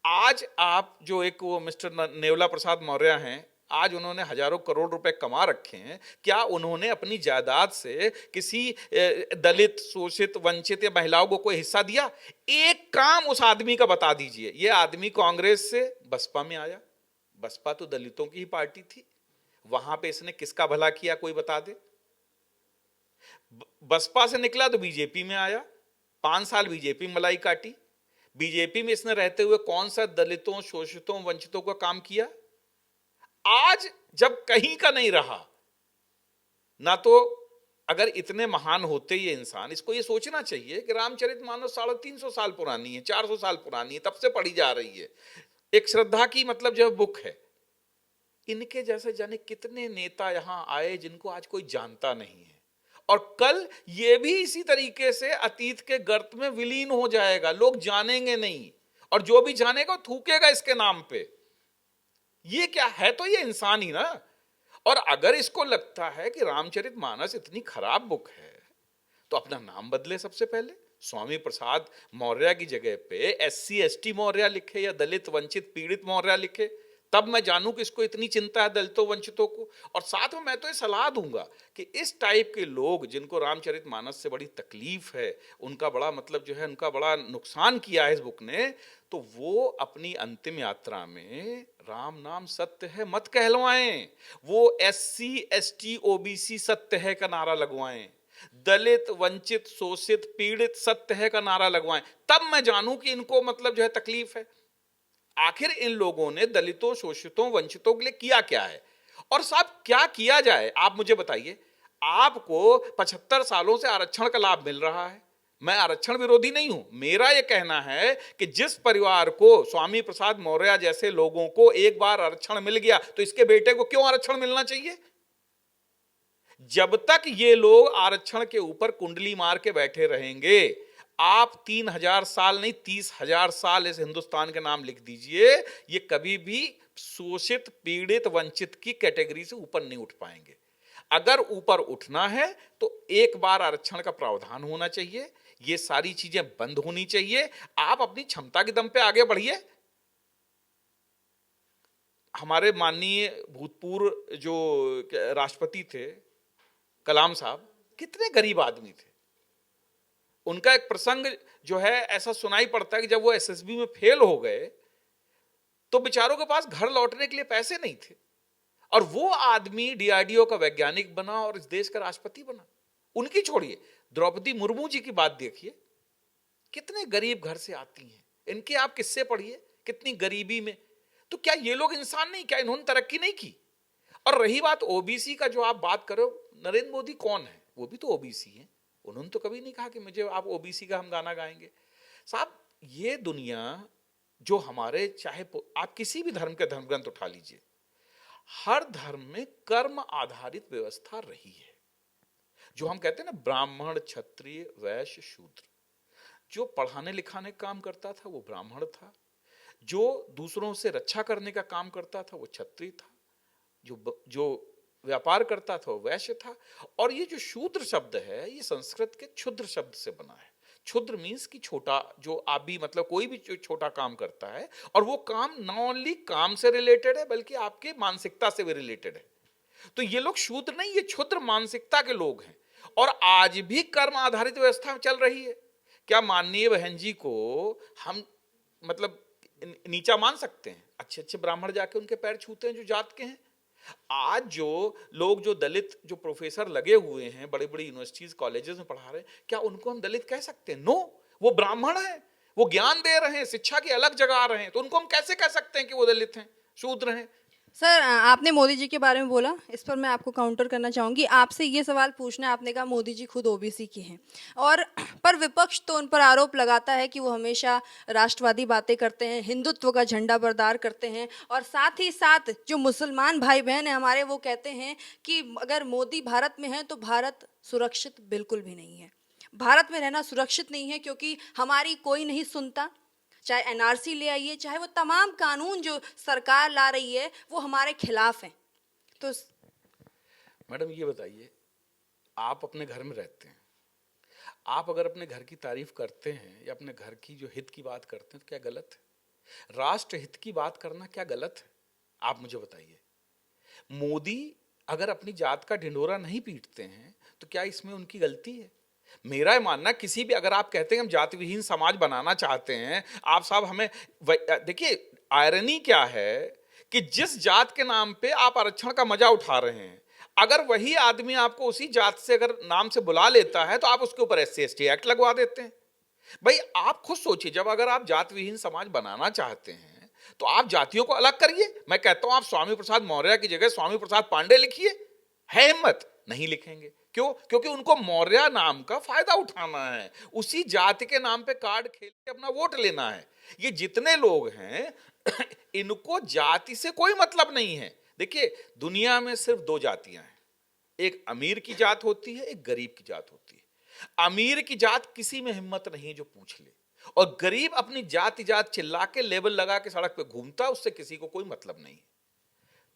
आज आप जो एक वो मिस्टर नेवला प्रसाद मौर्य हैं, आज उन्होंने हजारों करोड़ रुपए कमा रखे हैं, क्या उन्होंने अपनी जायदाद से किसी दलित, शोषित, वंचित या महिलाओं को कोई हिस्सा दिया? एक काम उस आदमी का बता दीजिए। ये आदमी कांग्रेस से बसपा में आया, बसपा तो दलितों की ही पार्टी थी, वहां पे इसने किसका भला किया, कोई बता दे। बसपा से निकला तो बीजेपी में आया, 5 साल बीजेपी में मलाई काटी। बीजेपी में इसने रहते हुए कौन सा दलितों, शोषितों, वंचितों का काम किया? आज जब कहीं का नहीं रहा ना, तो अगर इतने महान होते ये इंसान, इसको ये सोचना चाहिए कि रामचरितमानस 350 साल पुरानी है, 400 साल पुरानी है, तब से पढ़ी जा रही है, एक श्रद्धा की मतलब जो बुक है। इनके जैसे जाने कितने नेता यहां आए जिनको आज कोई जानता नहीं है, और कल ये भी इसी तरीके से अतीत के गर्त में विलीन हो जाएगा। लोग जानेंगे नहीं, और जो भी जानेगा थूकेगा इसके नाम पे। ये क्या है? तो ये इंसान ही ना। और अगर इसको लगता है कि रामचरितमानस इतनी खराब बुक है, तो अपना नाम बदले। सबसे पहले स्वामी प्रसाद मौर्य की जगह पे SC ST मौर्य लिखे या दलित, वंचित, पीड़ित मौर्य लिखे, तब मैं जानूं कि इसको इतनी चिंता है दलितों, वंचितों को। और साथ में मैं तो ये सलाह दूंगा कि इस टाइप के लोग जिनको रामचरितमानस से बड़ी तकलीफ है, उनका बड़ा मतलब जो है उनका बड़ा नुकसान किया है इस बुक ने, तो वो अपनी अंतिम यात्रा में राम नाम सत्य है मत कहलवाएं। वो SC ST OBC सत्य है का नारा लगवाएं, दलित, वंचित, शोषित, पीड़ित सत्य है का नारा लगवाएं, तब मैं जानूं कि इनको मतलब जो है तकलीफ है। आखिर इन लोगों ने दलितों, शोषितों, वंचितों के लिए किया क्या है? और साहब क्या किया जाए, आप मुझे बताइए। आपको 75 सालों से आरक्षण का लाभ मिल रहा है, मैं आरक्षण विरोधी नहीं हूं। मेरा यह कहना है कि जिस परिवार को स्वामी प्रसाद मौर्य जैसे लोगों को एक बार आरक्षण मिल गया तो इसके बेटे को क्यों आरक्षण मिलना चाहिए? जब तक ये लोग आरक्षण के ऊपर कुंडली मार के बैठे रहेंगे, आप 3,000 साल नहीं 30,000 साल इस हिंदुस्तान के नाम लिख दीजिए, ये कभी भी शोषित, पीड़ित, वंचित की कैटेगरी से ऊपर नहीं उठ पाएंगे। अगर ऊपर उठना है तो एक बार आरक्षण का प्रावधान होना चाहिए, ये सारी चीजें बंद होनी चाहिए। आप अपनी क्षमता के दम पे आगे बढ़िए। हमारे माननीय भूतपूर्व जो राष्ट्रपति थे कलाम साहब, कितने गरीब आदमी थे। उनका एक प्रसंग जो है ऐसा सुनाई पड़ता है कि जब वो एसएसबी में फेल हो गए तो बेचारों के पास घर लौटने के लिए पैसे नहीं थे, और वो आदमी डीआरडीओ का वैज्ञानिक बना और इस देश का राष्ट्रपति बना। उनकी छोड़िए, द्रौपदी मुर्मू जी की बात देखिए, कितने गरीब घर से आती हैं, इनके आप किस्से पढ़िए, कितनी गरीबी में। तो क्या ये लोग इंसान नहीं? क्या इन्होंने तरक्की नहीं की? और रही बात ओबीसी का, जो आप बात करो, नरेंद्र मोदी कौन है? वो भी तो ओबीसी हैं। उन्होंने तो कभी नहीं कहा कि मुझे आप ओबीसी का हम गाना गाएंगे। साहब, ये दुनिया जो हमारे, चाहे आप किसी भी धर्म के धर्म ग्रंथ उठा लीजिए, हर धर्म में कर्म आधारित व्यवस्था रही है। जो हम कहते हैं ना, ब्राह्मण, क्षत्रिय, वैश्य, शूद्र। जो पढ़ाने लिखाने का काम करता था वो ब्राह्मण था, जो दूसरों से रक्षा करने का काम करता था वो क्षत्रिय था, जो व्यापार करता था वो वैश्य था। और ये जो शूद्र शब्द है, ये संस्कृत के क्षुद्र शब्द से बना है। क्षुद्र मीन्स कि छोटा, जो आप भी मतलब कोई भी छोटा काम करता है, और वो काम न ओनली काम से रिलेटेड है बल्कि आपके मानसिकता से भी रिलेटेड है। तो ये लोग शूद्र नहीं, ये क्षुद्र मानसिकता के लोग हैं। और आज भी कर्म आधारित व्यवस्था चल रही है। क्या माननीय बहन जी को हम मतलब नीचा मान सकते हैं? अच्छे अच्छे ब्राह्मण जाके उनके पैर छूते हैं जो जात के हैं। आज जो लोग, जो दलित, जो प्रोफेसर लगे हुए हैं बड़े बड़े यूनिवर्सिटीज कॉलेजेस में पढ़ा रहे हैं, क्या उनको हम दलित कह सकते हैं? नो, वो ब्राह्मण हैं, वो ज्ञान दे रहे हैं, शिक्षा की अलग जगह आ रहे हैं, तो उनको हम कैसे कह सकते हैं कि वो दलित हैं, शूद्र हैं? सर, आपने मोदी जी के बारे में बोला, इस पर मैं आपको काउंटर करना चाहूँगी। आपसे ये सवाल पूछना है, आपने कहा मोदी जी खुद ओबीसी के हैं, और पर विपक्ष तो उन पर आरोप लगाता है कि वो हमेशा राष्ट्रवादी बातें करते हैं, हिंदुत्व का झंडा बरदार करते हैं, और साथ ही साथ जो मुसलमान भाई बहन हैं हमारे, वो कहते हैं कि अगर मोदी भारत में है तो भारत सुरक्षित बिल्कुल भी नहीं है। भारत में रहना सुरक्षित नहीं है क्योंकि हमारी कोई नहीं सुनता। चाहे एनआरसी ले आइए, चाहे वो तमाम कानून जो सरकार ला रही है वो हमारे खिलाफ हैं। तो मैडम ये बताइए, आप अपने घर में रहते हैं, आप अगर अपने घर की तारीफ करते हैं या अपने घर की जो हित की बात करते हैं तो क्या गलत है? राष्ट्र हित की बात करना क्या गलत है? आप मुझे बताइए। मोदी अगर अपनी जात का ढिंढोरा नहीं पीटते हैं तो क्या इसमें उनकी गलती है? मेरा मानना, किसी भी, अगर आप कहते हैं हम जाति विहीन समाज बनाना चाहते हैं, आप साहब हमें देखिए, आयरनी क्या है कि जिस जात के नाम पे आप आरक्षण का मजा उठा रहे हैं, अगर वही आदमी आपको उसी जात से अगर नाम से बुला लेता है तो आप उसके ऊपर SC/ST एक्ट लगवा देते हैं। भाई आप खुद सोचिए, जब अगर आप जात विहीन समाज बनाना चाहते हैं तो आप जातियों को अलग करिए। मैं कहता हूं आप स्वामी प्रसाद मौर्य की जगह स्वामी प्रसाद पांडे लिखिए। है हिम्मत? नहीं लिखेंगे। क्यों? क्योंकि उनको मौर्य नाम का फायदा उठाना है, उसी जाति के नाम पे कार्ड खेल के अपना वोट लेना है। ये जितने लोग हैं इनको जाति से कोई मतलब नहीं है। देखिए, दुनिया में सिर्फ दो जातियां हैं, एक अमीर की जात होती है, एक गरीब की जात होती है। अमीर की जात किसी में हिम्मत नहीं जो पूछ ले, और गरीब अपनी जाति चिल्ला के लेबल लगा के सड़क पे घूमता, उससे किसी को कोई मतलब नहीं।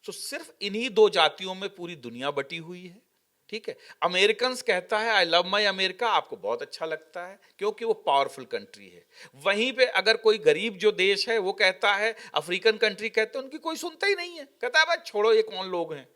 तो सिर्फ इन्हीं दो जातियों में पूरी दुनिया बटी हुई है। ठीक है, अमेरिकन कहता है आई लव माई अमेरिका, आपको बहुत अच्छा लगता है क्योंकि वो पावरफुल कंट्री है। वहीं पे अगर कोई गरीब जो देश है वो कहता है, अफ्रीकन कंट्री कहते हैं, उनकी कोई सुनता ही नहीं है, कहता है भाई छोड़ो, ये कौन लोग हैं।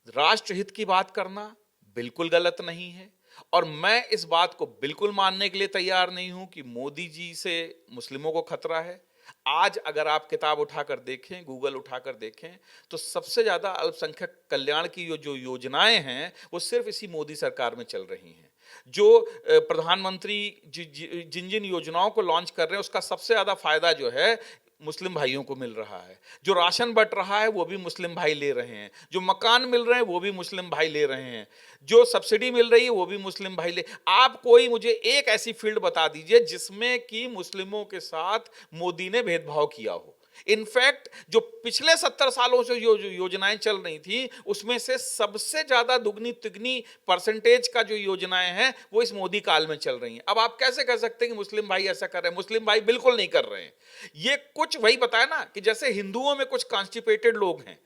राष्ट्रहित की बात करना बिल्कुल गलत नहीं है, और मैं इस बात को बिल्कुल मानने के लिए तैयार नहीं हूं कि मोदी जी से मुस्लिमों को खतरा है। आज अगर आप किताब उठाकर देखें, गूगल उठाकर देखें, तो सबसे ज्यादा अल्पसंख्यक कल्याण की जो योजनाएं हैं वो सिर्फ इसी मोदी सरकार में चल रही हैं। जो प्रधानमंत्री जिन जिन योजनाओं को लॉन्च कर रहे हैं उसका सबसे ज्यादा फायदा जो है मुस्लिम भाइयों को मिल रहा है, जो राशन बंट रहा है वो भी मुस्लिम भाई ले रहे हैं, जो मकान मिल रहे हैं वो भी मुस्लिम भाई ले रहे हैं, जो सब्सिडी मिल रही है वो भी मुस्लिम भाई ले। आप कोई मुझे एक ऐसी फील्ड बता दीजिए जिसमें कि मुस्लिमों के साथ मोदी ने भेदभाव किया हो। इनफैक्ट जो पिछले 70 सालों से जो योजनाएं चल रही थी उसमें से सबसे ज्यादा दुगनी तिगनी परसेंटेज का जो योजनाएं हैं वो इस मोदी काल में चल रही हैं। अब आप कैसे कह सकते हैं कि मुस्लिम भाई ऐसा कर रहे हैं? मुस्लिम भाई बिल्कुल नहीं कर रहे हैं। ये कुछ वही बताया ना कि जैसे हिंदुओं में कुछ कॉन्स्टिपेटेड लोग हैं,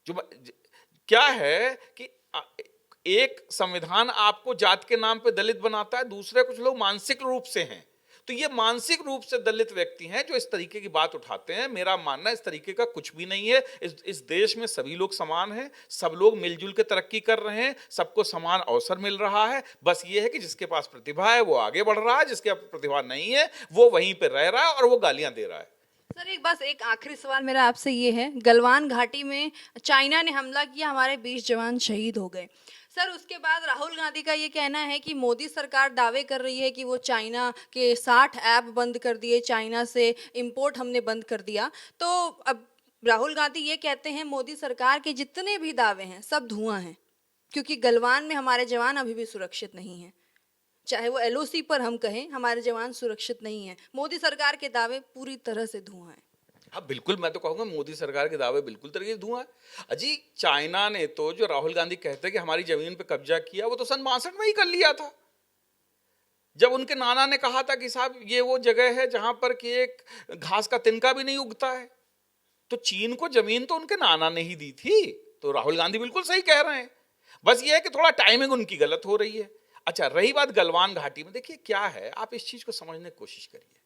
जो क्या है कि एक संविधान आपको जात के नाम पे दलित बनाता है, दूसरे कुछ लोग मानसिक रूप से हैं। तो ये मानसिक रूप से दलित व्यक्ति हैं जो इस तरीके की बात उठाते हैं। मेरा मानना इस तरीके का कुछ भी नहीं है। इस देश में सभी लोग समान हैं, सब लोग मिलजुल के तरक्की कर रहे हैं, सबको समान अवसर मिल रहा है। बस ये है कि जिसके पास प्रतिभा है वो आगे बढ़ रहा है, जिसके पास प्रतिभा नहीं है वो वहीं पे रह रहा है और वो गालियां दे रहा है। सर एक आखिरी सवाल मेरा आपसे ये है, गलवान घाटी में चाइना ने हमला किया, हमारे 20 जवान शहीद हो गए। सर उसके बाद राहुल गांधी का ये कहना है कि मोदी सरकार दावे कर रही है कि वो चाइना के 60 ऐप बंद कर दिए, चाइना से इंपोर्ट हमने बंद कर दिया। तो अब राहुल गांधी ये कहते हैं मोदी सरकार के जितने भी दावे हैं सब धुआं हैं, क्योंकि गलवान में हमारे जवान अभी भी सुरक्षित नहीं हैं। चाहे वो एलओसी पर हम कहें, हमारे जवान सुरक्षित नहीं हैं। मोदी सरकार के दावे पूरी तरह से धुआं हैं। हाँ बिल्कुल, मैं तो कहूँगा मोदी सरकार के दावे बिल्कुल तरीके से धुआं है। अजी चाइना ने तो जो राहुल गांधी कहते हैं कि हमारी जमीन पे कब्जा किया, वो तो सन 62 में ही कर लिया था, जब उनके नाना ने कहा था कि साहब ये वो जगह है जहां पर कि एक घास का तिनका भी नहीं उगता है। तो चीन को जमीन तो उनके नाना ने ही दी थी। तो राहुल गांधी बिल्कुल सही कह रहे हैं, बस ये है कि थोड़ा टाइमिंग उनकी गलत हो रही है। अच्छा, रही बात गलवान घाटी में, देखिए क्या है, आप इस चीज को समझने की कोशिश करिए।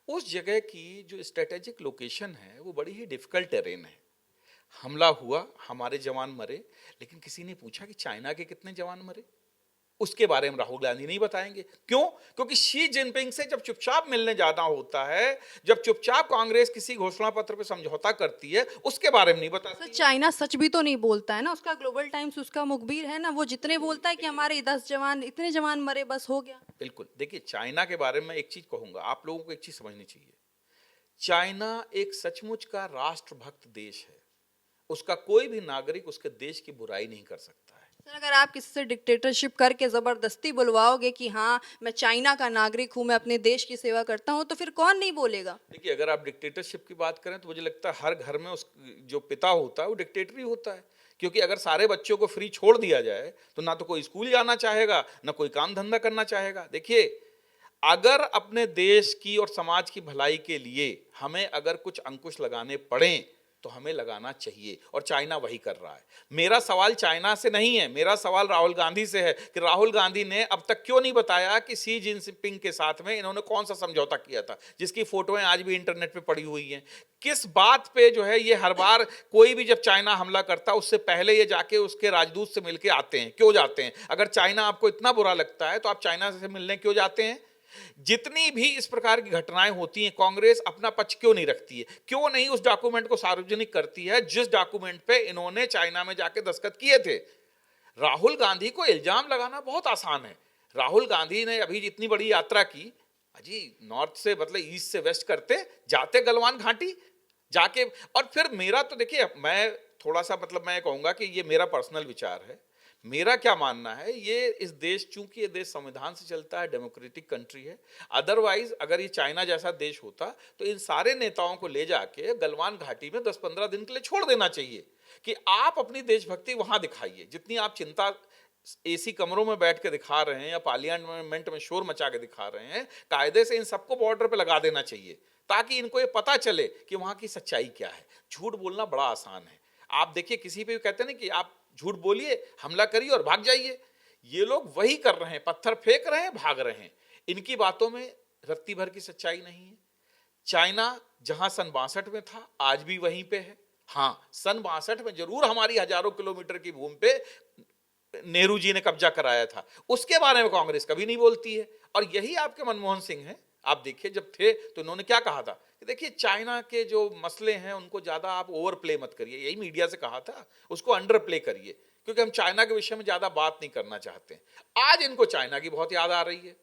उस जगह की जो स्ट्रेटेजिक लोकेशन है वो बड़ी ही डिफिकल्ट टेरेन है। हमला हुआ, हमारे जवान मरे, लेकिन किसी ने पूछा कि चाइना के कितने जवान मरे? उसके बारे में राहुल गांधी नहीं बताएंगे। क्यों? क्योंकि शी जिनपिंग से जब चुपचाप मिलने जाना होता है, जब चुपचाप कांग्रेस किसी घोषणा पत्र पे समझौता करती है, उसके बारे में नहीं बताती। चाइना सच भी तो नहीं बोलता है ना, उसका ग्लोबल टाइम्स उसका मुखबिर है ना, वो जितने बोलता है कि हमारे 10 जवान इतने जवान मरे, बस हो गया। बिल्कुल, देखिए चाइना के बारे में एक चीज कहूंगा, आप लोगों को एक चीज समझनी चाहिए। चाइना एक सचमुच का राष्ट्रभक्त देश है, उसका कोई भी नागरिक उसके देश की बुराई नहीं कर सकता है। सर अगर आप किसी से डिक्टेटरशिप करके जबरदस्ती बुलवाओगे कि हाँ मैं चाइना का नागरिक हूँ, मैं अपने देश की सेवा करता हूँ, तो फिर कौन नहीं बोलेगा? देखिए अगर आप डिक्टेटरशिप की बात करें तो मुझे लगता है हर घर में उस जो पिता होता है वो डिक्टेटर ही होता है। क्योंकि अगर सारे बच्चों को फ्री छोड़ दिया जाए तो ना तो कोई स्कूल जाना चाहेगा, ना कोई काम धंधा करना चाहेगा। देखिए अगर अपने देश की और समाज की भलाई के लिए हमें अगर कुछ अंकुश लगाने पड़े तो हमें लगाना चाहिए, और चाइना वही कर रहा है। मेरा सवाल चाइना से नहीं है, मेरा सवाल राहुल गांधी से है कि राहुल गांधी ने अब तक क्यों नहीं बताया कि शी जिनपिंग के साथ में इन्होंने कौन सा समझौता किया था, जिसकी फोटोएं आज भी इंटरनेट पे पड़ी हुई हैं। किस बात पे जो है ये हर बार कोई भी जब चाइना हमला करता है उससे पहले ये जाके उसके राजदूत से मिलके आते हैं? क्यों जाते हैं? अगर चाइना आपको इतना बुरा लगता है तो आप चाइना से मिलने क्यों जाते हैं? जितनी भी इस प्रकार की घटनाएं होती हैं, कांग्रेस अपना पक्ष क्यों नहीं रखती है? क्यों नहीं उस डॉक्यूमेंट को सार्वजनिक करती है जिस डॉक्यूमेंट पे इन्होंने चाइना में जाके दस्तखत किए थे? राहुल गांधी को इल्जाम लगाना बहुत आसान है। राहुल गांधी ने अभी इतनी बड़ी यात्रा की, अजी नॉर्थ से मतलब ईस्ट से वेस्ट करते जाते गलवान घाटी जाके, और फिर मेरा तो देखिए मैं थोड़ा सा मतलब मैं कहूंगा कि ये मेरा पर्सनल विचार है। मेरा क्या मानना है, ये इस देश, चूंकि ये देश संविधान से चलता है, डेमोक्रेटिक कंट्री है, अदरवाइज अगर ये चाइना जैसा देश होता तो इन सारे नेताओं को ले जाके गलवान घाटी में 10-15 दिन के लिए छोड़ देना चाहिए कि आप अपनी देशभक्ति वहां दिखाइए। जितनी आप चिंता एसी कमरों में बैठ के दिखा रहे हैं या पार्लियामेंट में शोर मचा के दिखा रहे हैं, कायदे से इन सबको बॉर्डर पे लगा देना चाहिए ताकि इनको ये पता चले कि वहां की सच्चाई क्या है। झूठ बोलना बड़ा आसान है। आप देखिए किसी पे भी कहते हैं ना कि आप झूठ बोलिए, हमला करिए और भाग जाइए, ये लोग वही कर रहे हैं, पत्थर फेंक रहे हैं, भाग रहे हैं। इनकी बातों में रत्ती भर की सच्चाई नहीं है। चाइना जहां सन 62 में था आज भी वहीं पे है। हाँ, सन 62 में जरूर हमारी हजारों किलोमीटर की भूमि पे नेहरू जी ने कब्जा कराया था, उसके बारे में कांग्रेस कभी नहीं बोलती है। और यही आपके मनमोहन सिंह हैं, आप देखिए जब थे तो इन्होंने क्या कहा था कि देखिए चाइना के जो मसले हैं उनको ज्यादा आप ओवर प्ले मत करिए, यही मीडिया से कहा था, उसको अंडर प्ले करिए क्योंकि हम चाइना के विषय में ज्यादा बात नहीं करना चाहते। आज इनको चाइना की बहुत याद आ रही है।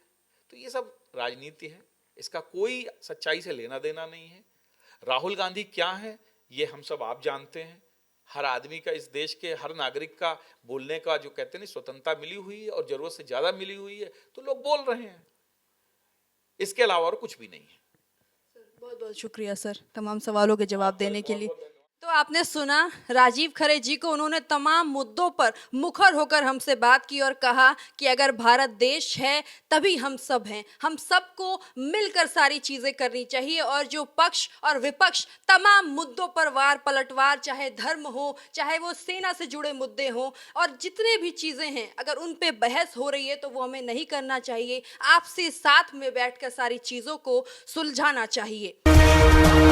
तो ये सब राजनीति है, इसका कोई सच्चाई से लेना देना नहीं है। राहुल गांधी क्या है ये हम सब आप जानते हैं। हर आदमी का, इस देश के हर नागरिक का बोलने का जो कहते हैं स्वतंत्रता मिली हुई है और जरूरत से ज्यादा मिली हुई है, तो लोग बोल रहे हैं, इसके अलावा और कुछ भी नहीं है। बहुत बहुत शुक्रिया सर तमाम सवालों के जवाब देने के लिए। तो आपने सुना राजीव खरे जी को, उन्होंने तमाम मुद्दों पर मुखर होकर हमसे बात की और कहा कि अगर भारत देश है तभी हम सब हैं, हम सबको मिलकर सारी चीजें करनी चाहिए और जो पक्ष और विपक्ष तमाम मुद्दों पर वार पलटवार, चाहे धर्म हो, चाहे वो सेना से जुड़े मुद्दे हो और जितने भी चीजें हैं, अगर उन पे बहस हो रही है तो वो हमें नहीं करना चाहिए, आपसे साथ में बैठकर सारी चीजों को सुलझाना चाहिए।